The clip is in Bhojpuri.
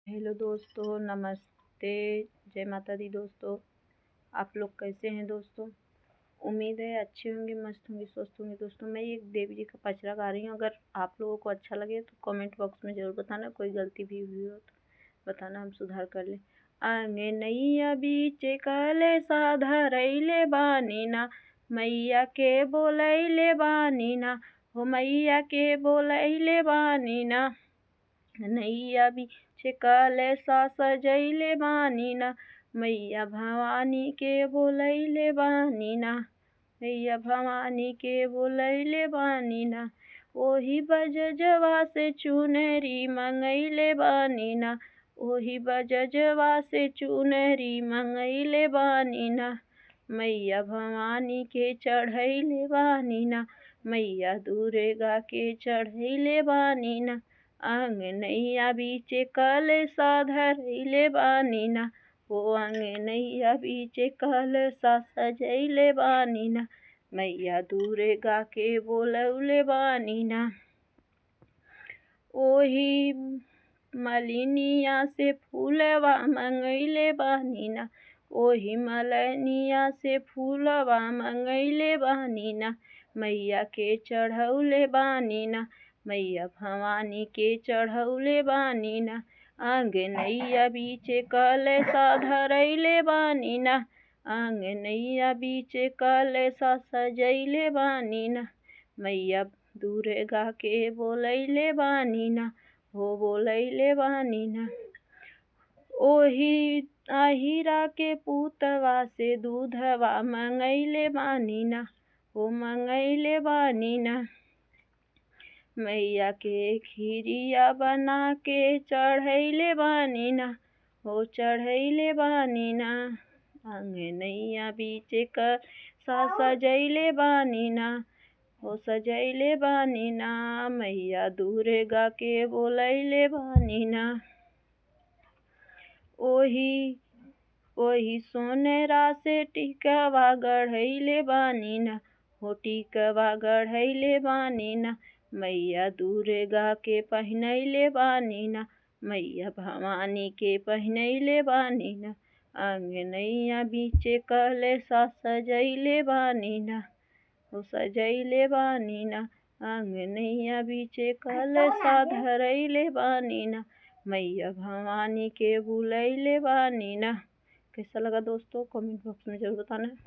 हेलो दोस्तों, नमस्ते। जय माता दी दोस्तों। आप लोग कैसे हैं दोस्तों? उम्मीद है अच्छे होंगे, मस्त होंगे, स्वस्थ होंगे। दोस्तों मैं एक देवी जी का पचरा गा रही हूँ। अगर आप लोगों को अच्छा लगे तो कमेंट बॉक्स में ज़रूर बताना। कोई गलती भी हुई हो तो बताना, हम सुधार कर लें। आंगे नैया बीचे कले साधरैले बानी ना, मैया के बोलैले बानी ना, हो मैया के बोलैले बानी ना। नैया बीचे कलशा सजैले बानी ना, मैया भवानी के बोलैले बानी ना, मैया भवानी के बोलैले बानी ना। ओही बजजवा से चुनरी मंगैले बानी ना, ओही बजजवा से चुनरी मंगैले बानी ना। मैया भवानी के चढ़ैले बानी ना, मैया दुर्गा के चढ़ैले बानी ना। अंगनैया बीचे कलशा धरैले बानी ना, ओ अंगनैया बीचे कलशा सजैले बानी ना, मैया दुर्गा के बोलौले बानी ना। ओही मलिनिया से फूलवा मंगैले बानी ना, ओही मलिनिया से फूलवा मंगैले बानी ना, मैया के चढ़ौले बानी ना, मैया भवानी के चढ़ौले बानी ना। अंगनैया बीचे कलशा धरैले बानी ना, अंगनैया बीचे कलशा सजैले बानी ना, मैया दुर्गा के बोलैले बानी ना, हो बोलैले बानी ना। ओही अहिरा के पुतवा से दूधवा मंगैले बानी ना, हो मंगैले बानी ना। मैया के खीरिया बना के चढ़ैले बानी ना, हो चढ़ैले बानी ना। अंगनैया बीचे कलशा सजैले बानी ना, हो सजैले बानी ना, मैया दुर्गा के बोलैले बानी ना। ओही सोनरा से टिकवा गढ़ैले बानी ना, हो टिकवा गढ़ैले बानी ना, मैया दुर्गा के पहिनैले बानी ना, मैया भवानी के पहिनैले बानी ना। अंगनैया बीचे कलशा सजैले बानी ना, हो सजैले बानी ना। अंगनैया बीचे कलशा धरैले बानी ना, मैया भवानी के बुलैले बानी ना। कैसा लगा दोस्तों? कमेंट बॉक्स में ज़रूर बताना।